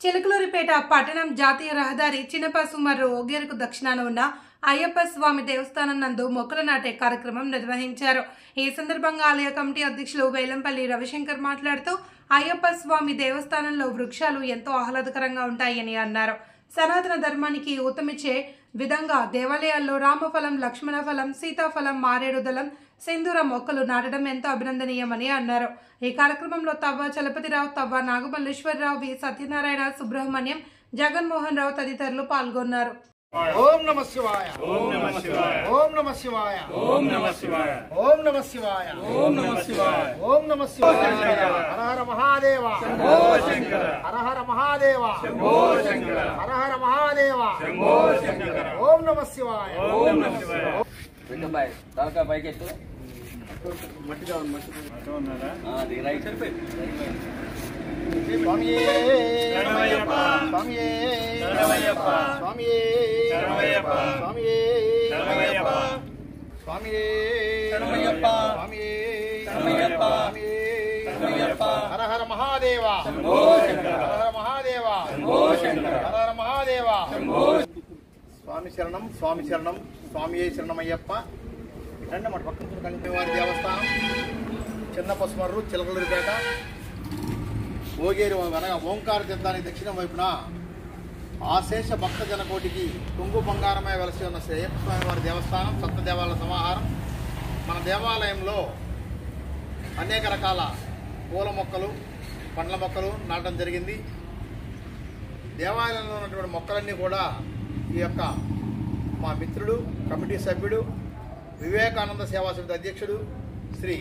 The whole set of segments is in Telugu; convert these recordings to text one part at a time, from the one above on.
చిలకలూరిపేట పట్టణం జాతీయ రహదారి చిన్నపసుమర్రు ఓగేరుకు దక్షిణాన ఉన్న అయ్యప్ప స్వామి దేవస్థానం నందు మొక్కలు నాటే కార్యక్రమం నిర్వహించారు. ఈ సందర్భంగా ఆలయ కమిటీ అధ్యక్షులు వేలంపల్లి రవిశంకర్ మాట్లాడుతూ అయ్యప్ప స్వామి దేవస్థానంలో వృక్షాలు ఎంతో ఆహ్లాదకరంగా ఉంటాయని అన్నారు. సనాతన ధర్మానికి ఊతమిచ్చే విధంగా దేవాలయాల్లో రామఫలం, లక్ష్మణ ఫలం, సీతాఫలం, మారేడు దళం, సింధూర మొక్కలు నాటడం ఎంతో అభినందనీయమని అన్నారు. ఈ కార్యక్రమంలో తవ్వ చలపతిరావు, తవ్వ నాగమల్లేశ్వరరావు, వి సత్యనారాయణ, సుబ్రహ్మణ్యం, జగన్మోహన్ రావు తదితరులు పాల్గొన్నారు. ఓం నమః శివాయ, ఓం నమః శివాయ, ఓం నమః శివాయ, ఓం నమః శివాయ, ఓం నమః శివాయ, ఓం నమః శివాయ, ఓం నమః శివాయ. హర హర మహాదేవ, శంభో శంకర. హర హర మహాదేవ, శంభో శంకర. హర హర మహాదేవ, శంభో శంకర. ఓం నమః శివాయ, ఓం నమః శివాయ. వెంకబాయ్ తలకా పైకెత్తు. మట్టిగా ఉన్నారా? అది రైట్ సరిపోయి. స్వామియే శరణమయ్యప్ప, స్వామియే శరణమయ్యప్ప, స్వామియే శరణమయ్యప్ప, స్వామియే శరణమయ్యప్ప, స్వామియే శరణమయ్యప్ప, స్వామియే శరణమయ్యప్ప, స్వామియే శరణమయ్యప్ప. హర హర మహాదేవ, శంభో శంకర. హర హర మహాదేవ, శంభో శంకర. హర హర మహాదేవ, శంభో. స్వామి శరణం, స్వామి శరణం, స్వామియే శరణమయ్యప్ప. రండి మాట పక్కన కంటివారి దేవస్థానం చిన్నపసుమర్రు చిలకలూరిపేట ఓగేరు అనగా ఓంకార తీర్థానికి దక్షిణం వైపున ఆశేష భక్త జనకోటికి కుంగు బంగారమై వెలసి ఉన్న శ్రీ అయ్యప్ప స్వామి వారి దేవస్థానం సప్త దేవాలయ సమాహారం. మన దేవాలయంలో అనేక రకాల పూల మొక్కలు, పండ్ల మొక్కలు నాటడం జరిగింది. దేవాలయంలో ఉన్నటువంటి మొక్కలన్నీ కూడా ఈ యొక్క మా మిత్రుడు, కమిటీ సభ్యుడు, వివేకానంద సేవా సమితి అధ్యక్షుడు శ్రీ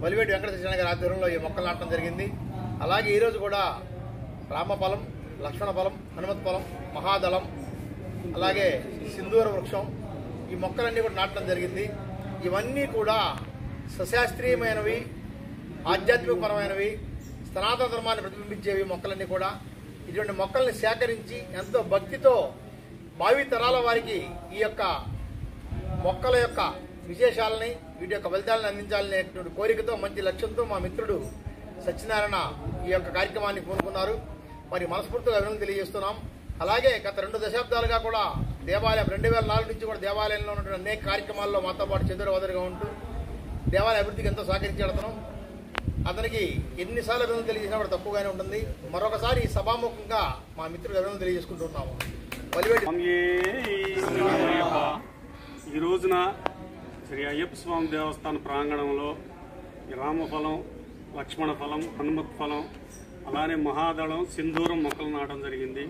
వలివేటి వెంకటకృష్ణ గారి ఆధ్వర్యంలో ఈ మొక్కలు నాటడం జరిగింది. అలాగే ఈరోజు కూడా రామఫలం, లక్ష్మణ ఫలం, హనుమత్ ఫలం, మహాదళం, అలాగే సింధూర వృక్షం, ఈ మొక్కలన్నీ కూడా నాటడం జరిగింది. ఇవన్నీ కూడా సశాస్త్రీయమైనవి, ఆధ్యాత్మికపరమైనవి, సనాతన ధర్మాన్ని ప్రతిబింబించేవి మొక్కలన్నీ కూడా. ఇటువంటి మొక్కల్ని సేకరించి ఎంతో భక్తితో భావి తరాల వారికి ఈ యొక్క మొక్కల యొక్క విశేషాలని, వీటి యొక్క ఫలితాలను అందించాలనేటువంటి కోరికతో, మంచి లక్ష్యంతో మా మిత్రుడు సత్యనారాయణ ఈ యొక్క కార్యక్రమాన్ని పూనుకున్నారు. మరి మనస్ఫూర్తిగా అభినందనలు తెలియజేస్తున్నాం. అలాగే గత 2 దశాబ్దాలుగా కూడా దేవాలయం 2004 నుంచి కూడా దేవాలయంలో ఉన్నటువంటి అనేక కార్యక్రమాల్లో మాతో పాటు చెదురువదరుగా ఉంటూ దేవాలయ అభివృద్ధికి ఎంతో సహకరించేడతాం. అతనికి ఎన్నిసార్లు అభినందనలు తెలియజేసినా కూడా తక్కువగానే ఉంటుంది. మరొకసారి సభాముఖంగా మా మిత్రుడు అభినందనలు తెలియజేసుకుంటున్నాము. ఈ రోజున శ్రీ అయ్యప్ప స్వామి దేవస్థాన ప్రాంగణంలో రామఫలం, లక్ష్మణ ఫలం, హనుమత్ ఫలం, అలానే మహాదళం, సింధూరం మొక్కలు నాటడం జరిగింది.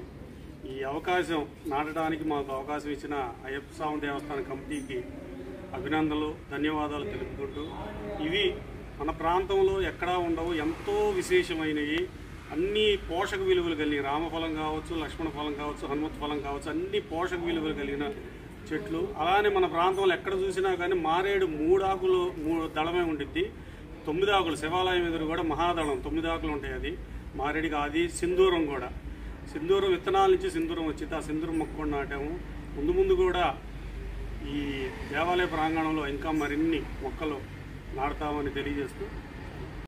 ఈ అవకాశం నాటడానికి మాకు అవకాశం ఇచ్చిన అయ్యప్ప స్వామి దేవస్థాన కమిటీకి అభినందనలు, ధన్యవాదాలు తెలుపుకుంటూ, ఇవి మన ప్రాంతంలో ఎక్కడా ఉండవు, ఎంతో విశేషమైనవి, అన్ని పోషక విలువలు కలిగిన రామఫలం కావచ్చు, లక్ష్మణ ఫలం కావచ్చు, హనుమత్ ఫలం కావచ్చు, అన్ని పోషక విలువలు కలిగిన చెట్లు. అలానే మన ప్రాంతంలో ఎక్కడ చూసినా కానీ మారేడు 3 ఆకులు 3 దళమే ఉండిద్ది. 9 ఆకులు శివాలయం ఎదురు కూడా మహాదళం 9 ఆకులు ఉంటాయి. అది మారేడికి. అది సింధూరం కూడా, సింధూరం విత్తనాల నుంచి సింధూరం వచ్చింది. ఆ సింధూరం మొక్క కూడా నాటాము. ముందు కూడా ఈ దేవాలయ ప్రాంగణంలో ఇంకా మరిన్ని మొక్కలు నాటుతామని తెలియజేస్తూ